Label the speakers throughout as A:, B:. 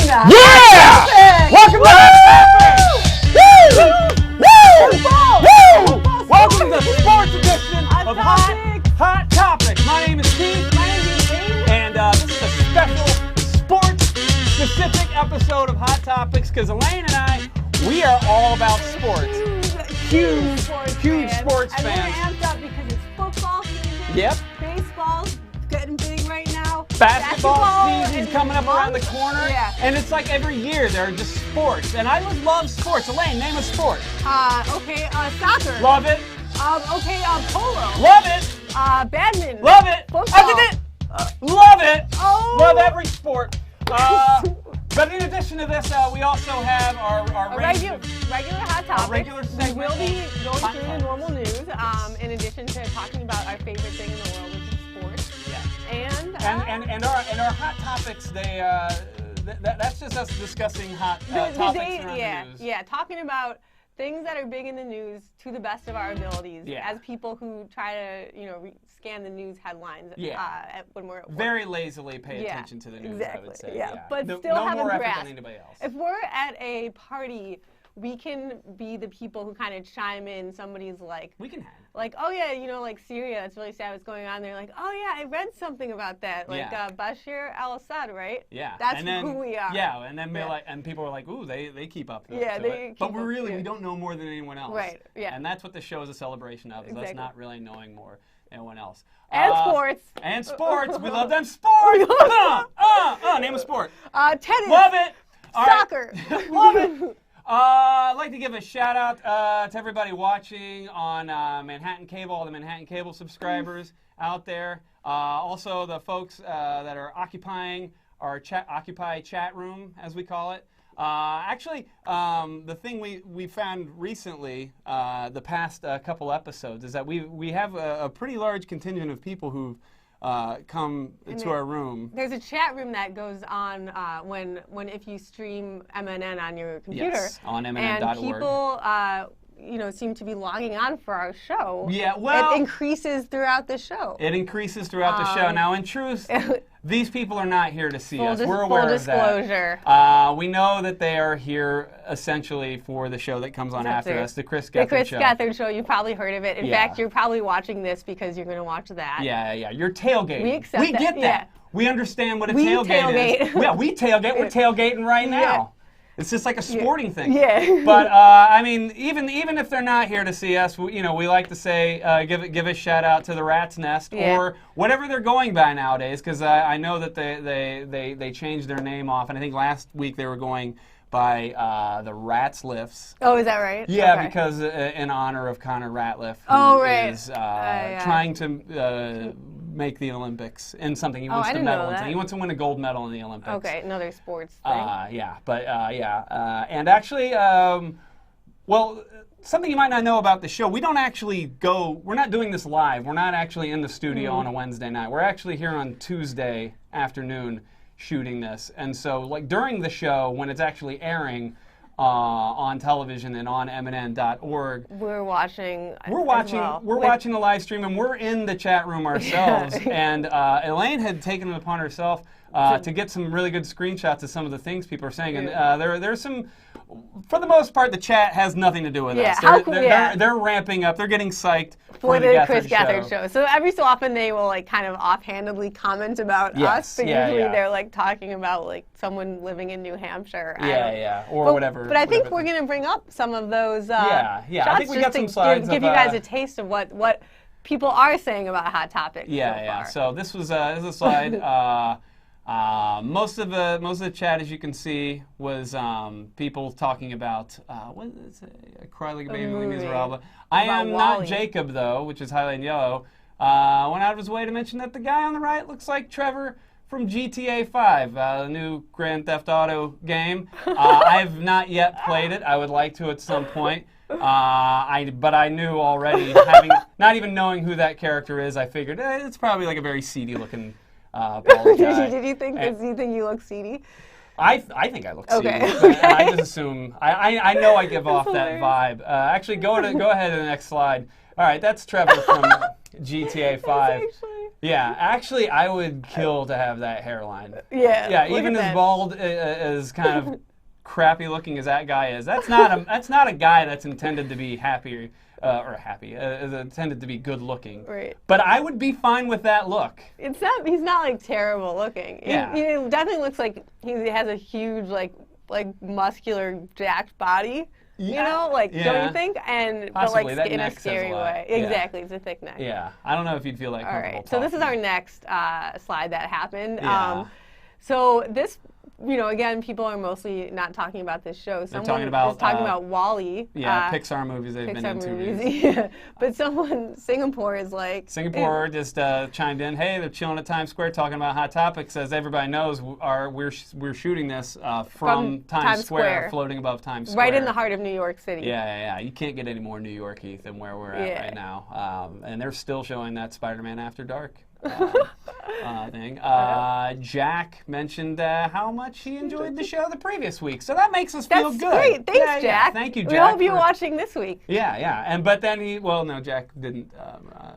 A: Yeah!
B: Welcome to Welcome to the sports edition of Hot Topics. My name is Keith.
A: My name is Elaine.
B: And this is a special sports-specific episode of Hot Topics because Elaine and I, we are all about sports.
A: Huge sports
B: fans.
A: And we're amped up because it's football season.
B: Yep.
A: Baseball's getting big right now.
B: Basketball season's coming up around the corner.
A: Yeah.
B: And it's like every year there are just sports. And I love sports. Elaine, name a sport.
A: Soccer.
B: Love it.
A: Polo.
B: Love it.
A: Badminton.
B: Love it.
A: Football.
B: Love it.
A: Oh.
B: Love every sport. But in addition to this, we also have our
A: regular hot topics.
B: Regular segment.
A: We will be going through the normal news, in addition to talking about our favorite thing in the world, which is sports.
B: Yeah.
A: And
B: our hot topics, that's just us discussing hot topics around the news.
A: Yeah, talking about things that are big in the news to the best of our abilities, as people who try to, scan the news headlines when we're at work.
B: Very lazily pay attention to the news, I would say.
A: Yeah. But
B: no,
A: still
B: no
A: have
B: more
A: a
B: effort
A: grasp.
B: than anybody else.
A: If we're at a party, we can be the people who kind of chime in. Somebody's like,
B: we can have.
A: Like, oh yeah, like Syria, it's really sad what's going on. They're like, oh yeah, I read something about that. Like Bashar al-Assad, right?
B: Yeah.
A: That's who we are.
B: Yeah, and then and people are like, ooh, they keep up. But we don't know more than anyone else.
A: Right. Yeah.
B: And that's what the show is a celebration of. Is us not really knowing more than anyone else.
A: And sports.
B: And sports. We love them sports. Name a sport.
A: Tennis.
B: Love it.
A: Soccer.
B: Right. Love it. I'd like to give a shout out to everybody watching on Manhattan Cable, all the Manhattan Cable subscribers out there. Also the folks that are occupying our Occupy chat room, as we call it. The thing we found recently, the past couple episodes, is that we have a pretty large contingent of people who've come to our room.
A: There's a chat room that goes on when if you stream MNN on your computer.
B: Yes, on MNN.org.
A: And people seem to be logging on for our show.
B: Yeah, well,
A: it increases throughout the show.
B: It increases throughout the show. Now, in truth, these people are not here to see us. We're aware
A: of that.
B: We know that they are here essentially for the show that comes on after us, the Chris Gethard Show.
A: The Chris Gethard Show. You've probably heard of it. In fact, you're probably watching this because you're going to watch that.
B: Yeah. You're tailgating.
A: We accept
B: We get that.
A: Yeah.
B: We understand what a tailgate is. Yeah, we tailgate. We're tailgating right now.
A: Yeah.
B: It's just like a sporting thing.
A: Yeah.
B: But even if they're not here to see us, we like to say give a shout out to the Rat's Nest or whatever they're going by nowadays, because I know that they changed their name off, and I think last week they were going by the Rats Lifts.
A: Oh, is that right?
B: Yeah,
A: okay.
B: Because in honor of Connor Ratliff, who is trying to make the Olympics in something. He wants to medal in something. He wants to win a gold medal in the Olympics.
A: Okay, another sports thing.
B: And actually, something you might not know about the show, we don't actually we're not doing this live. We're not actually in the studio on a Wednesday night. We're actually here on Tuesday afternoon shooting this. And so, like, during the show, when it's actually airing on television and on MNN.org,
A: we're watching
B: the live stream, and we're in the chat room ourselves. And Elaine had taken it upon herself to get some really good screenshots of some of the things people are saying. And there's some, for the most part, the chat has nothing to do with us. They're ramping up. They're getting psyched for the
A: Chris Gethard show. So every so often they will kind of offhandedly comment about us, but usually they're talking about someone living in New Hampshire.
B: Or whatever.
A: But I think we're going to bring up some of those shots.
B: I think we got some slides.
A: Give you guys a taste of what people are saying about Hot Topics.
B: So this was a slide. Most of the chat, as you can see, was people talking about what is it? I Cry Like a Baby, Les Miserables. I am not Jacob, though, which is highlighted in yellow. Went out of his way to mention that the guy on the right looks like Trevor from GTA 5, the new Grand Theft Auto game. I have not yet played it. I would like to at some point. But I knew already, not even knowing who that character is, I figured it's probably like a very seedy looking.
A: Did you think you look seedy?
B: I think I look seedy.
A: Okay.
B: I just assume I know I give off that vibe. Actually, go ahead to the next slide. All right, that's Trevor from GTA 5. Yeah, actually, I would kill to have that hairline.
A: Yeah.
B: Yeah, even as bald as kind of crappy looking as that guy is, that's not a guy that's intended to be happy is intended to be good looking.
A: Right.
B: But I would be fine with that look.
A: He's not like terrible looking.
B: Yeah.
A: He definitely looks like he has a huge like muscular jacked body.
B: Yeah.
A: You know, like don't you think?
B: Possibly.
A: But like in a scary way.
B: Yeah.
A: Exactly, it's a thick neck.
B: Yeah, I don't know if you'd feel like.
A: All right, so this is our next slide that happened.
B: Yeah.
A: So this, again, people are mostly not talking about this show. Someone
B: talking about
A: WALL-E.
B: Yeah, Pixar movies they've been into.
A: Yeah. But Singapore is like.
B: Singapore just chimed in. Hey, they're chilling at Times Square talking about Hot Topics. As everybody knows, we're shooting this from Times Square, floating above Times Square.
A: Right in the heart of New York City.
B: Yeah. You can't get any more New York-y than where we're at right now. And they're still showing that Spider-Man After Dark. Thing. Jack mentioned how much he enjoyed the show the previous week, so that makes us feel good.
A: That's great. Thanks, Jack.
B: Yeah. Thank you, Jack.
A: We hope you're watching this week.
B: Yeah. But then no, Jack didn't.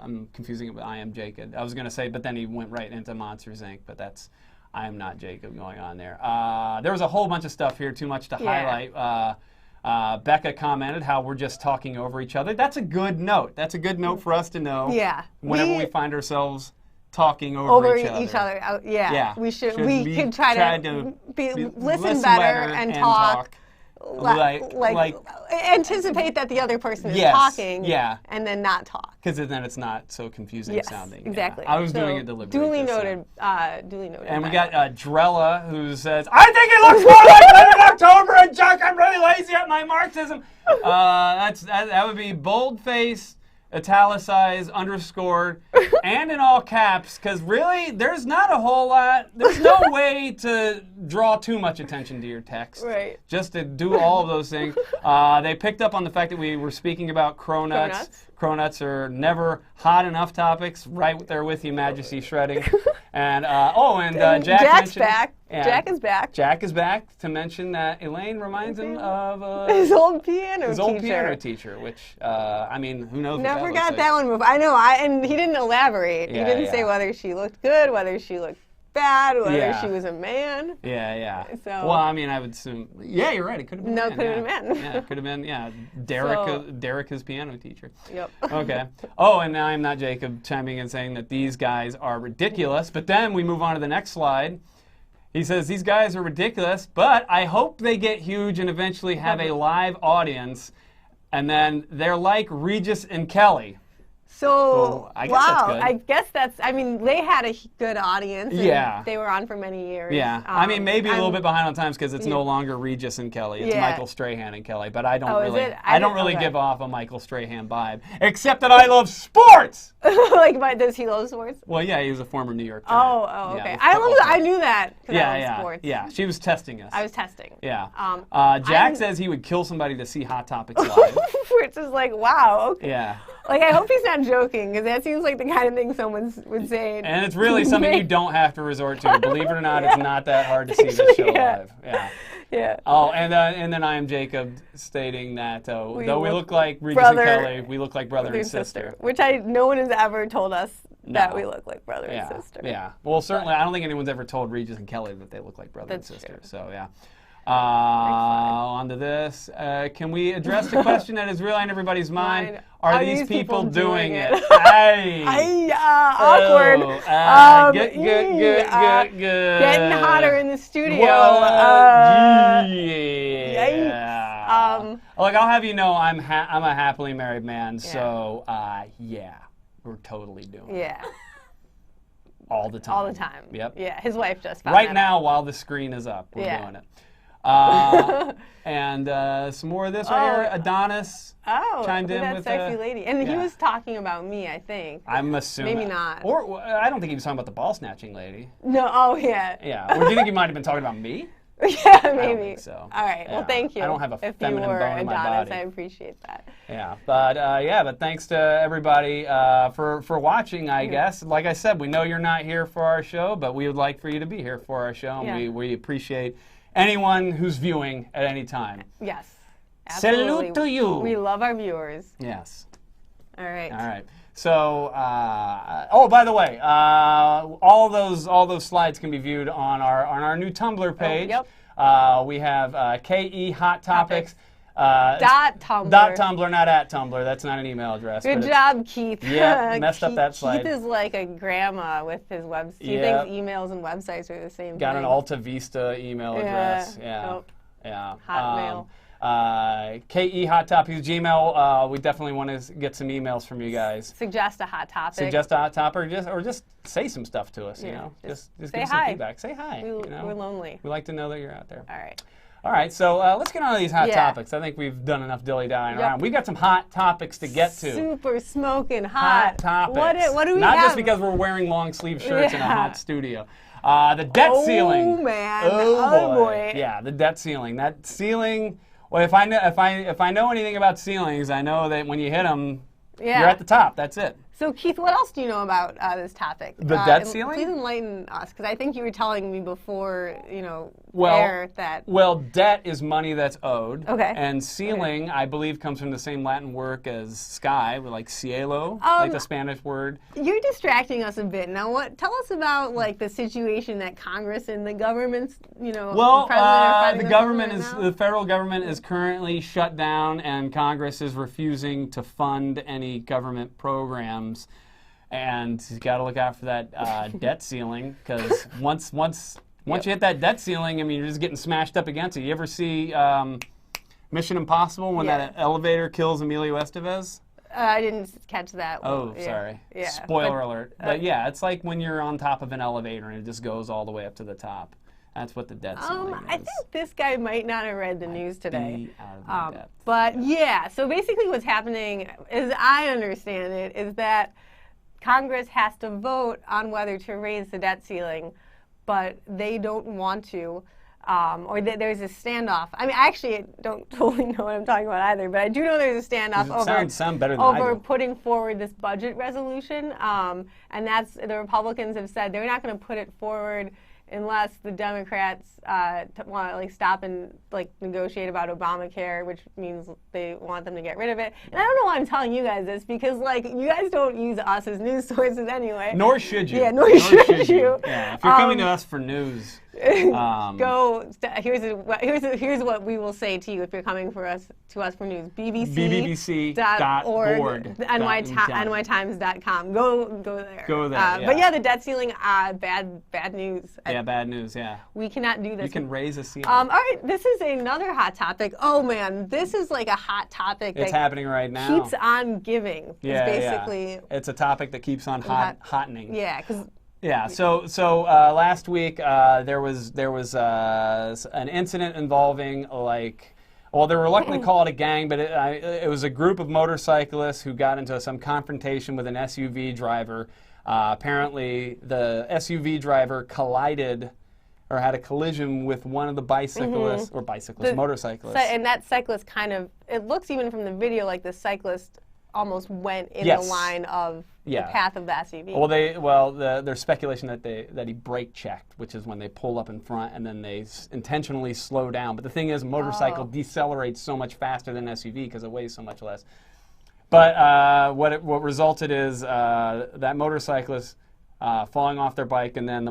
B: I'm confusing it with I Am Jacob. I was going to say, but then he went right into Monsters, Inc., but that's I Am Not Jacob going on there. There was a whole bunch of stuff here, too much to highlight. Becca commented how we're just talking over each other. That's a good note. That's a good note for us to know.
A: Yeah.
B: Whenever we find ourselves talking over each other.
A: Yeah. We can try to listen better and talk. Like anticipate that the other person is talking and then not talk.
B: Because then it's not so confusing sounding.
A: Exactly.
B: Yeah. I was doing it deliberately.
A: Duly noted.
B: And we got Drella who says, I think it looks more like Leonard October and Jack. I'm really lazy at my Marxism. That would be boldface, italicized, underscored, and in all caps, because really, there's not a whole lot, there's no way to draw too much attention to your text.
A: Right.
B: Just to do all of those things. They picked up on the fact that we were speaking about cronuts. Cronuts are never hot enough topics. Right there with you, Majesty Shredding. And Jack
A: Jack's
B: mentioned,
A: back. Jack is back.
B: Jack is back to mention that Elaine reminds him of
A: his old piano
B: teacher, which who knows?
A: Never got that one before. I know. And he didn't elaborate. He didn't say whether she looked good, whether she looked bad, whether she was a man.
B: Yeah.
A: So,
B: well, I would assume. Yeah, you're right. It could have been.
A: Could have been a man.
B: Yeah, it could have been. Yeah, Derica's piano teacher.
A: Yep.
B: Okay. Oh, and now I'm not Jacob chiming in saying that these guys are ridiculous. But then we move on to the next slide. He says these guys are ridiculous, but I hope they get huge and eventually have a live audience, and then they're like Regis and Kelly.
A: So,
B: I guess that's good.
A: I guess they had a good audience.
B: Yeah.
A: They were on for many years.
B: Yeah. Maybe a little bit behind on times because it's no longer Regis and Kelly. It's Michael Strahan and Kelly. But I don't I don't really give off a Michael Strahan vibe, except that I love sports.
A: Does he love sports?
B: Well, yeah, he was a former New York Giant.
A: Oh, okay. I knew that. I love sports.
B: Yeah. She was testing us.
A: I was testing.
B: Yeah. Jack says he would kill somebody to see Hot Topics live.
A: Which is like, wow. Okay.
B: Yeah.
A: I hope he's not joking, because that seems like the kind of thing someone would say.
B: And it's really something you don't have to resort to. Believe it or not, it's not that hard to see the show live.
A: Yeah.
B: Oh, and then I Am Jacob stating that though we look like Regis and Kelly, we look like brother and sister.
A: Which no one has ever told us that we look like brother and sister.
B: Yeah. Well, certainly, I don't think anyone's ever told Regis and Kelly that they look like brother and sister.
A: True.
B: So, yeah. On to this. Can we address the question that is really on everybody's mind? Are these people doing it?
A: Hey! Awkward.
B: Good.
A: Getting hotter in the studio.
B: Yikes. Look, I'll have you know I'm a happily married man, so we're totally doing it.
A: Yeah.
B: All the time.
A: All the time.
B: Yep.
A: Yeah, his wife just found
B: right
A: that
B: now
A: out.
B: While the screen is up, we're doing it. And some more of this right here. Adonis chimed in with
A: that sexy lady. And he was talking about me, I think.
B: I'm assuming.
A: Maybe not.
B: Or I don't think he was talking about the ball snatching lady.
A: No, yeah.
B: Yeah. Or do you think he might have been talking about me?
A: Yeah, maybe.
B: I don't think so.
A: All right. Yeah. Well, thank you.
B: I don't have a
A: if
B: feminine
A: you were
B: bone in my
A: Adonis,
B: body.
A: I appreciate that.
B: Yeah, but thanks to everybody for watching. I guess, like I said, we know you're not here for our show, but we would like for you to be here for our show, and we appreciate anyone who's viewing at any time.
A: Yes. Absolutely.
B: Salute to you.
A: We love our viewers.
B: Yes.
A: All right.
B: All right. So, oh, by the way, all those slides can be viewed on our new Tumblr page.
A: Oh, yep.
B: We have KE Hot Topics.
A: .tumblr.
B: .tumblr, not at Tumblr. That's not an email address.
A: Good job, Keith.
B: Yeah, messed up that slide.
A: Keith is like a grandma with his website. He thinks emails and websites are the same thing.
B: Got an Alta Vista email address. Yeah.
A: Nope.
B: Yeah.
A: Hotmail.
B: KE Hot Topics Gmail. We definitely want to get some emails from you guys.
A: Suggest a hot topic.
B: Suggest a hot topic, or just say some stuff to us. You know, just give us some feedback. Say hi.
A: We're lonely.
B: We like to know that you're out there.
A: All right.
B: All right, so let's get on to these hot topics. I think we've done enough dilly-dallying around. We've got some hot topics to get to.
A: Super smoking hot.
B: Topics.
A: What do we
B: Not
A: have?
B: just because we're wearing long sleeve shirts in a hot studio. The debt ceiling.
A: Oh man.
B: Oh
A: boy.
B: Yeah, the debt ceiling. That ceiling. Well, if I know anything about ceilings, I know that when you hit them, you're at the top. That's it.
A: So, Keith, what else do you know about this topic?
B: The debt ceiling?
A: Please enlighten us, because I think you were telling me before, that...
B: Well, debt is money that's owed.
A: Okay.
B: And ceiling, I believe, comes from the same Latin word as sky, like cielo, like the Spanish word.
A: You're distracting us a bit. Now, tell us about, the situation that Congress and the government's,
B: Well,
A: the
B: the federal government is currently shut down, and Congress is refusing to fund any government programs. And you got to look out for that debt ceiling, because once you hit that debt ceiling, I mean, you're just getting smashed up against it. You ever see Mission Impossible when that elevator kills Emilio Estevez?
A: I didn't catch that.
B: Oh, sorry. Yeah. Spoiler alert. But yeah, it's like when you're on top of an elevator and it just goes all the way up to the top. That's what the debt ceiling is.
A: I think this guy might not have read the news today. But yeah, so basically what's happening, as I understand it, is that Congress has to vote on whether to raise the debt ceiling, but they don't want to, or there's a standoff. I mean, I actually don't totally know what I'm talking about either, but I do know there's a standoff over putting forward this budget resolution, and that's the Republicans have said they're not going to put it forward unless the Democrats want to stop and negotiate about Obamacare, which means they want them to get rid of it. And I don't know why I'm telling you guys this, because you guys don't use us as news sources anyway.
B: Nor should you.
A: Yeah, nor should you.
B: Yeah, if you're coming to us for news.
A: Here's what we will say to you if you're coming to us for news. BBC.org, nytimes.com. Go there.
B: Go there.
A: But yeah, the debt ceiling, bad news.
B: Yeah, bad news. Yeah.
A: We cannot do this.
B: You can raise a ceiling.
A: All right, this is another hot topic. Oh man, this is like a hot topic.
B: It's happening right now.
A: Keeps on giving.
B: Yeah,
A: basically.
B: It's a topic that keeps on hottening.
A: Yeah, because.
B: Yeah. So last week there was an incident involving they reluctantly call it a gang, but it was a group of motorcyclists who got into some confrontation with an SUV driver. Apparently, the SUV driver collided or had a collision with one of the motorcyclists.
A: And that cyclist it looks even from the video like the cyclist almost went in the line of the path of the SUV.
B: Well, there's speculation that he brake checked, which is when they pull up in front and then they intentionally slow down. But the thing is, motorcycle decelerates so much faster than SUV because it weighs so much less. But what resulted is that motorcyclist falling off their bike, and then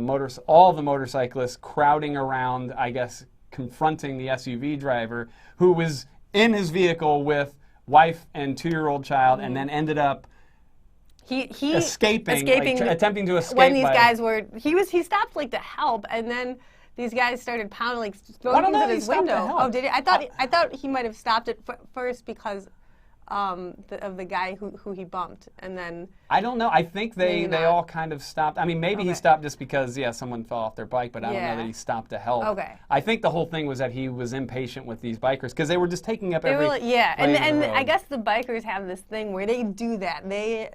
B: all the motorcyclists crowding around, I guess, confronting the SUV driver, who was in his vehicle with wife and 2-year-old child, and then ended up escaping, attempting to escape.
A: When these guys he stopped to help, and then these guys started pounding, throwing things at his window. Oh, did he? I thought he might have stopped it first because of the guy who he bumped, and then
B: I don't know. I think they all kind of stopped. I mean, maybe he stopped just because someone fell off their bike, but I don't know that he stopped to help.
A: Okay.
B: I think the whole thing was that he was impatient with these bikers because they were just taking up every
A: and I guess the bikers have this thing where they do that. They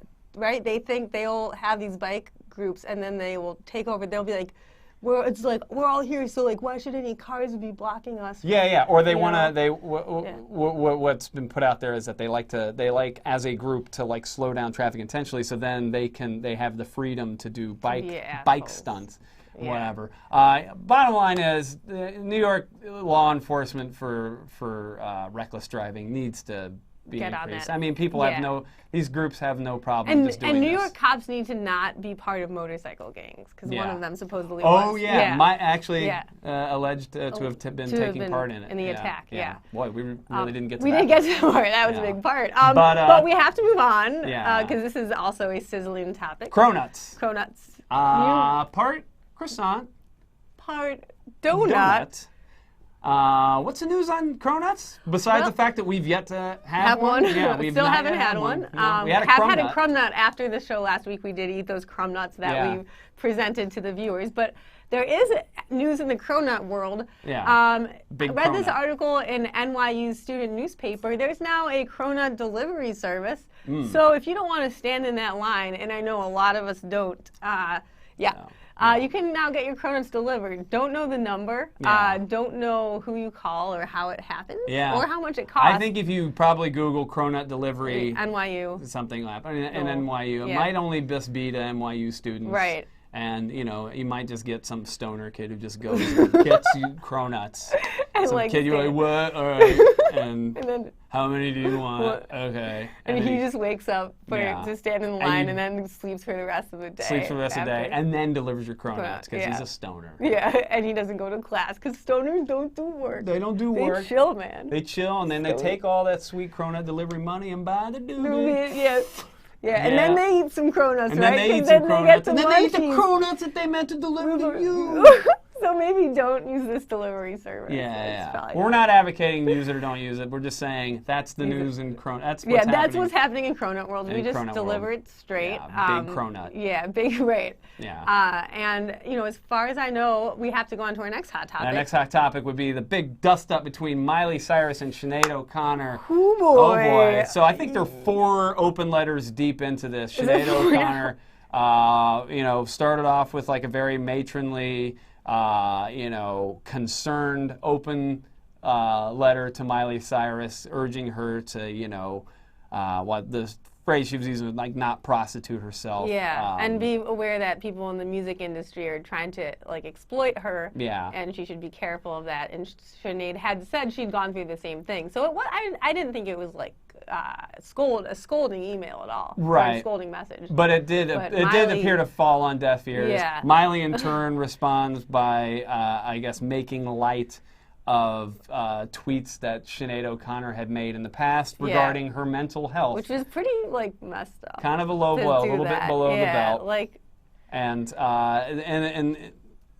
A: think they'll have these bike groups, and then they will take over. They'll be like, we're all here, so why should any cars be blocking us?
B: Yeah. Or they want to. What's been put out there is that they like as a group to slow down traffic intentionally, so then they have the freedom to do bike stunts, whatever. Bottom line is, New York law enforcement for reckless driving needs to be
A: get
B: increased.
A: on that.
B: I mean, people have these groups have no problem just doing
A: And New
B: this.
A: York cops need to not be part of motorcycle gangs because one of them supposedly
B: was.
A: Oh,
B: yeah. Alleged to have been taking part in it.
A: In the attack, yeah.
B: Boy, we really didn't get to that.
A: We didn't get to that part. That was a big part. But we have to move on because this is also a sizzling topic.
B: Cronuts.
A: Part
B: croissant.
A: Part donut.
B: What's the news on Cronuts? Besides the fact that we've yet to have one.
A: Yeah, we still haven't had one.
B: We had
A: a crumb nut after the show last week. We did eat those crumb nuts that we presented to the viewers. But there is news in the cronut world. I read this article in NYU's student newspaper. There's now a cronut delivery service. So if you don't want to stand in that line, and I know a lot of us don't, you can now get your cronuts delivered. Don't know the number. Don't know who you call or how it happens or how much it costs.
B: I think if you probably Google cronut delivery,
A: NYU,
B: something like that, in NYU, it might only just be to NYU students.
A: Right.
B: And, you might just get some stoner kid who just goes and gets you cronuts. Some kid, you're like, what? All right. And then, how many do you want? Okay.
A: And he just wakes up to stand in the line and then sleeps for the rest of the day.
B: Sleeps for the rest of the day and then delivers your cronuts because he's a stoner.
A: Yeah, and he doesn't go to class because stoners don't do work.
B: They don't do work.
A: They chill, man.
B: They chill, and then they take all that sweet cronut delivery money and buy the doobie.
A: Yeah, and then they eat some cronuts,
B: and
A: right?
B: Then they eat some cronuts. And then they eat the cronuts that they meant to deliver to you.
A: So maybe don't use this delivery service.
B: We're not advocating use it or don't use it. We're just saying that's the news in cronut.
A: That's what's happening in cronut world. We just deliver it straight.
B: Big cronut.
A: Yeah, big, right. Yeah. And, as far as I know, we have to go on to our next hot topic.
B: Our next hot topic would be the big dust-up between Miley Cyrus and Sinead O'Connor.
A: Oh, boy.
B: So I think they're 4 open letters deep into this. Sinead O'Connor, started off with like a very matronly, concerned, open letter to Miley Cyrus, urging her to, what the phrase she was using, like not prostitute herself.
A: Yeah, and be aware that people in the music industry are trying to exploit her.
B: Yeah.
A: And she should be careful of that. And Sinead had said she'd gone through the same thing. So I didn't think it was a scolding email at all.
B: Right.
A: Or a scolding message.
B: But it did appear to fall on deaf ears.
A: Yeah.
B: Miley in turn responds by I guess making light of tweets that Sinead O'Connor had made in the past regarding her mental health,
A: which was pretty messed up.
B: Kind of a low blow, a little bit below the belt. And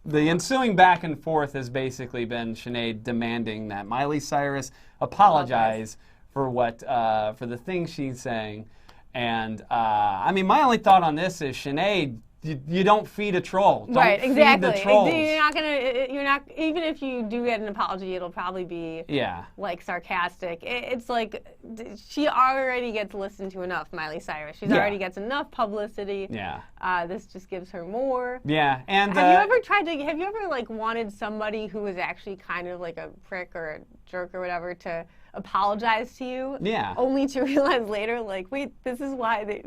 B: the ensuing back and forth has basically been Sinead demanding that Miley Cyrus apologize for for the things she's saying. And my only thought on this is Sinead, you don't feed a troll.
A: Right, exactly.
B: Feed the trolls.
A: You're not even if you do get an apology, it'll probably be sarcastic. It's like she already gets listened to enough, Miley Cyrus. She already gets enough publicity.
B: Yeah.
A: This just gives her more.
B: Yeah. And
A: have you ever wanted somebody who was actually kind of like a prick or a jerk or whatever to apologize to you?
B: Yeah.
A: Only to realize later, wait, this is why we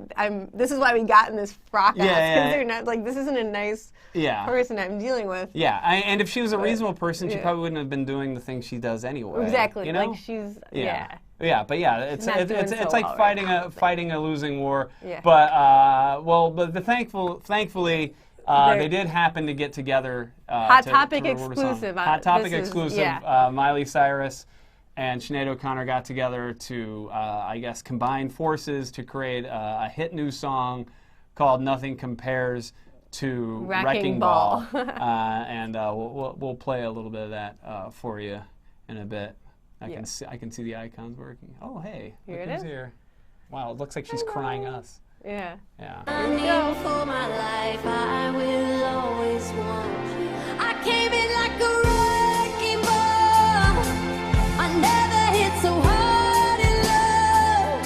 A: got in this frock ass. They're not this isn't a nice person I'm dealing with.
B: Yeah. And if she was a reasonable person, she probably wouldn't have been doing the things she does anyway.
A: Exactly.
B: She's Yeah, but it's like fighting a losing war.
A: Yeah.
B: But thankfully they did happen to get together.
A: Hot topic exclusive.
B: Hot topic exclusive. Miley Cyrus and Sinead O'Connor got together to, I guess, combine forces to create a hit new song called "Nothing Compares to Wrecking Ball." And we'll play a little bit of that for you in a bit. I can see the icons working. Oh, hey,
A: here it is.
B: Here. Wow, it looks like she's crying us.
A: Yeah.
B: Yeah.
C: I need for my life, I will always want you. I came in like a wrecking ball. I never hit so hard in love.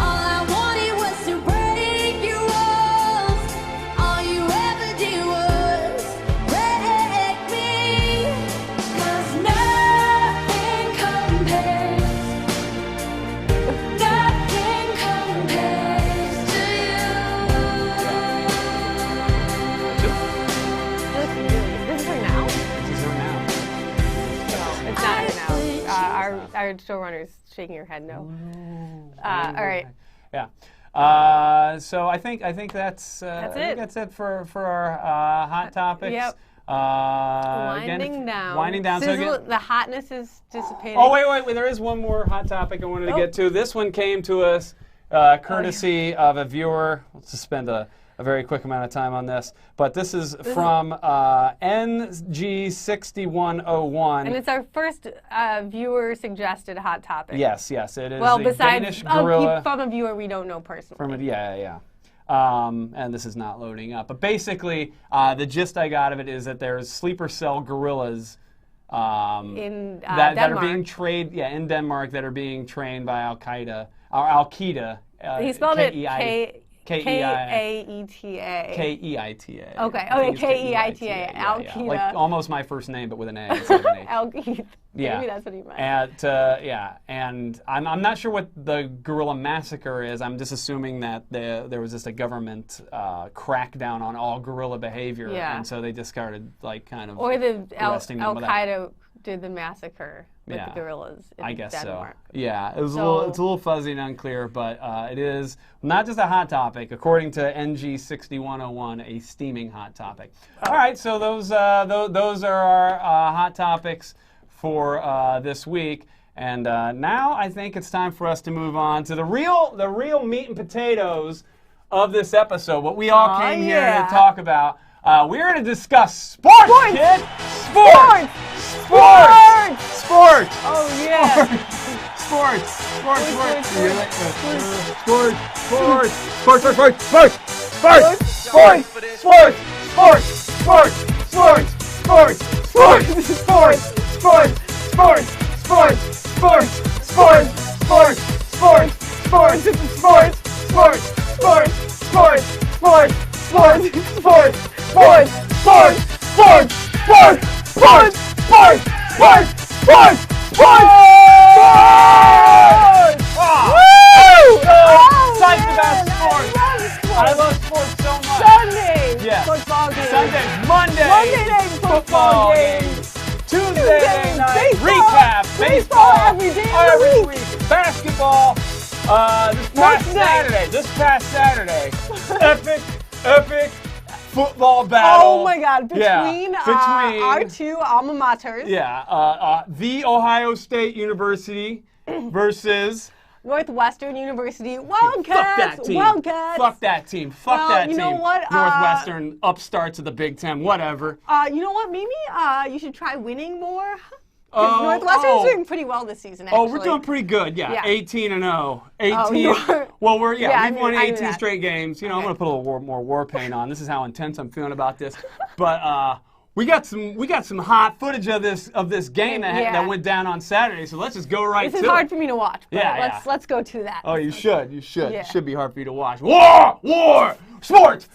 C: All I wanted was to break your walls. All you ever did was wreck me. 'Cause nothing compares to you.
A: This is her now?
B: This is her now.
A: No, it's not her now. Our showrunners shaking your head no. All right.
B: Yeah. So I think that's
A: it.
B: I think that's it for our hot topics.
A: Yep.
B: Winding down. So
A: the hotness is dissipating.
B: Oh wait! There is one more hot topic I wanted to get to. This one came to us courtesy of a viewer. Let's just spend a very quick amount of time on this. But this is from NG6101.
A: And it's our first viewer-suggested hot topic.
B: Yes, it is.
A: Well,
B: a
A: besides
B: Danish gorilla.
A: from a viewer we don't know personally.
B: Yeah. And this is not loading up. But basically, the gist I got of it is that there's sleeper cell gorillas
A: in
B: that
A: Denmark.
B: are being trained, in Denmark, that are being trained by Al-Qaeda.
A: He spelled it
B: K-E-I-T-A.
A: K-E-I-T-A. Okay, K-E-I-T-A. Al-Qaeda.
B: Like almost my first name, but with an A instead of an H.
A: Al-Qaeda.
B: Yeah.
A: Maybe that's what he meant.
B: And I'm not sure what the gorilla massacre is. I'm just assuming that there was just a government crackdown on all gorilla behavior, and so they just started
A: or the
B: Al-Qaeda
A: did the massacre with the gorillas in
B: I guess
A: Denmark.
B: so. Yeah, it's a little fuzzy and unclear, but it is not just a hot topic. According to NG6101, a steaming hot topic. All right, so those are our hot topics for this week. And now I think it's time for us to move on to the real meat and potatoes of this episode. What we all came here to talk about. We're going to discuss sports, kid! Sports!
A: Oh, yeah!
B: Sports! I love sports so much.
A: Sunday!
B: Yeah.
A: Football game.
B: Sunday, Monday
A: night football game.
B: Tuesday night
A: baseball.
B: recap.
A: Baseball every day of the week.
B: Basketball. This past Saturday. Epic football battle.
A: Oh my God! Between our two alma maters.
B: Yeah. The Ohio State University versus
A: Northwestern University Wildcats.
B: Fuck that team. Fuck that team.
A: You know what?
B: Northwestern upstarts of the Big Ten. Whatever.
A: You know what? Maybe you should try winning more. Northwestern's doing pretty well this season, actually.
B: Oh, we're doing pretty good. Yeah. 18-0. 18.
A: Well,
B: we've won 18 straight games. You know, I'm gonna put a little more war paint on. This is how intense I'm feeling about this. But we got some hot footage of this game that went down on Saturday. So let's just go right to it.
A: This is hard for me to watch. But let's go to that.
B: Oh, you should. You should.
A: Yeah.
B: It should be hard for you to watch. War! Sports!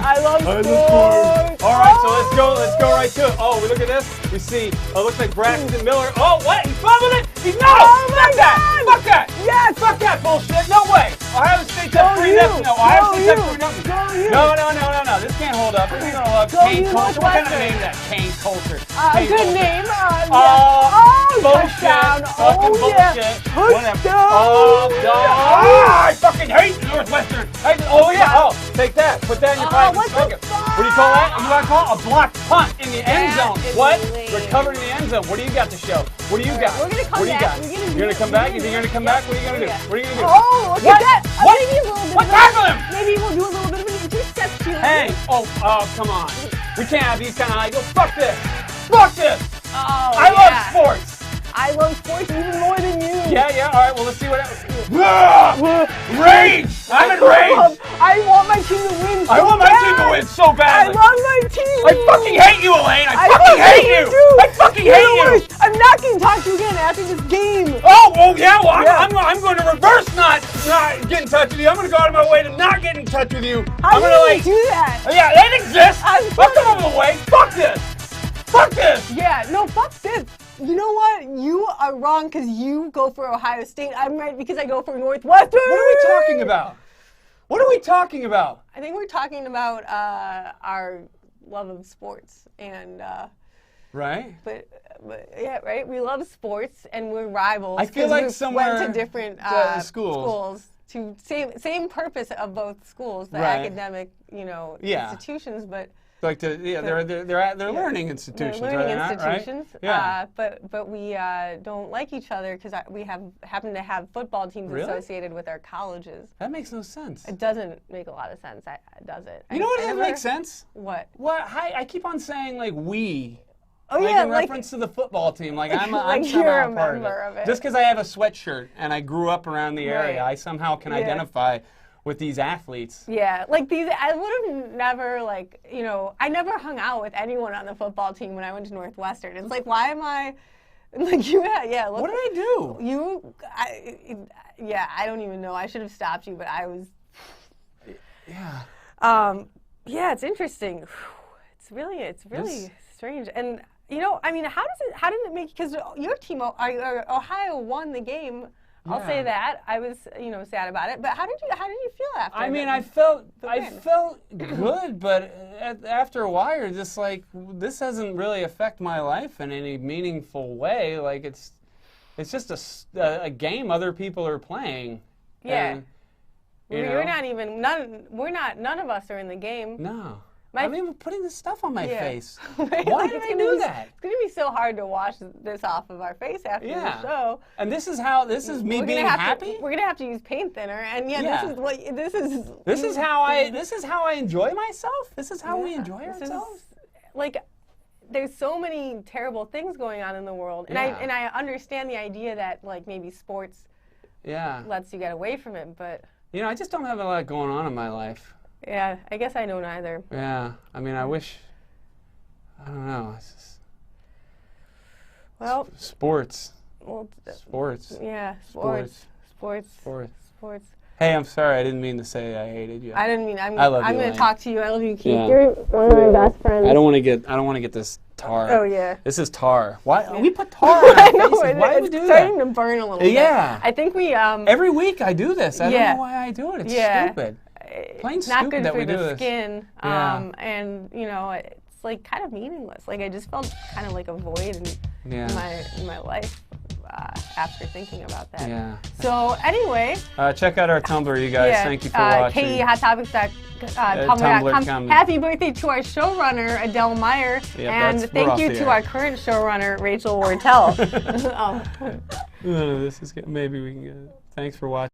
A: I love sports.
B: All right, so let's go right to it. Oh, we look at this. We see. It looks like Braxton Miller. Oh, what? He fumbled it. Fuck that.
A: Yes.
B: Fuck that bullshit. No way. Ohio State's up 3-0. No, Ohio State's up 3-0. No. This can't hold up. This ain't gonna hold up. Cane culture. What kind of name is that? Cane culture.
A: Good name.
B: Bullshit.
A: Fucking
B: bullshit. Whatever. I fucking hate Northwestern. Take that. Put that in your pocket.
A: What the fuck?
B: What do you call that? You want to call it a blocked punt in the end zone. What?
A: Elaine.
B: Recovered in the end zone. What do you got to show? What do you got?
A: We're gonna come back.
B: You're gonna come back? You think you're gonna come back? What are you gonna do? What are you gonna do?
A: Oh, look at that.
B: What?
A: Maybe a little bit.
B: What? Tackle him!
A: Maybe we'll do a little bit of an interception.
B: Hey! Oh, come on. We can't have these kind of high. Go, fuck this! Fuck this! I love sports!
A: I love sports even more than you.
B: Yeah, all right, well, let's see what happens. Rage! I'm in rage!
A: I want my team to win so
B: I want my team to win so badly!
A: I love my team!
B: I fucking hate you, Elaine! I fucking hate you! I fucking hate you!
A: I'm not going to talk to you again after this game!
B: Oh yeah, well, I'm going to reverse not get in touch with you. I'm going to go out of my way to not get in touch with you.
A: How do you do that?
B: Yeah, that exists! I'll come over the way. Fuck this! Fuck this!
A: Yeah, no, fuck this. You know what? You are wrong because you go for Ohio State. I'm right because I go for Northwestern.
B: What are we talking about? What are we talking about?
A: I think we're talking about our love of sports and.
B: Right.
A: But yeah, right. We love sports and we're rivals.
B: I feel like
A: we
B: somewhere
A: went to different schools to same purpose of both schools, the academic, institutions, but.
B: Like they're learning institutions.
A: They're learning institutions.
B: Right? Yeah.
A: But we don't like each other because we happen to have football teams associated with our colleges.
B: That makes no sense.
A: It doesn't make a lot of sense, does it?
B: You know what doesn't make sense?
A: What?
B: What? I keep on saying like we.
A: Oh
B: like
A: yeah,
B: in reference to the football team. Like I'm
A: you're a
B: part
A: member of it.
B: Just because I have a sweatshirt and I grew up around the area,
A: Right.
B: I somehow can identify with these athletes.
A: Yeah, like these, I would have never, I never hung out with anyone on the football team when I went to Northwestern. It's like, why am I, look.
B: What did I do?
A: I don't even know. I should have stopped you, but I was.
B: Yeah.
A: Yeah, it's interesting. It's really strange. And, how did it make, because your team, Ohio won the game. I'll say that. I was, sad about it. But how did you feel after?
B: I mean, I felt good, but after a while, you're just like, this doesn't really affect my life in any meaningful way. Like it's just a game other people are playing.
A: Yeah.
B: And,
A: You're not even none of us are in the game.
B: No. I'm even putting this stuff on my face.
A: Right?
B: Why did I do that?
A: It's going to be so hard to wash this off of our face after the show.
B: And this is me being happy?
A: We're going to have to use paint thinner. And this is
B: how I enjoy myself? This is how we enjoy ourselves?
A: There's so many terrible things going on in the world. And I understand the idea that maybe sports lets you get away from it, but
B: I just don't have a lot going on in my life.
A: Yeah, I guess I don't either.
B: Yeah, I mean, I wish. I don't know. It's just, sports.
A: Well,
B: sports.
A: Yeah, sports.
B: Hey, I'm sorry. I didn't mean to say I hated you.
A: I didn't mean.
B: I love you,
A: I'm going to talk to you. I love you, Keith.
B: Yeah.
A: You're one of my best friends.
B: I don't want to get this tar.
A: Oh yeah.
B: This is tar. Why we put tar on our faces? Why do we do that?
A: It's starting to burn a little bit.
B: Yeah.
A: I think we
B: every week I do this. I don't know why I do it. It's stupid. Plain
A: Not
B: stupid
A: good
B: that
A: for
B: we do
A: the
B: this.
A: skin.
B: Yeah.
A: And it's kind of meaningless. I just felt kind of like a void in my life after thinking about that.
B: Yeah.
A: So anyway.
B: Check out our Tumblr, you guys. Thank you for watching.
A: KEHotTopics.tumblr.com. Happy birthday to our showrunner, Adele Meyer. And thank you to our current showrunner, Rachel Wartell.
B: This is good. Maybe we can get it. Thanks for watching.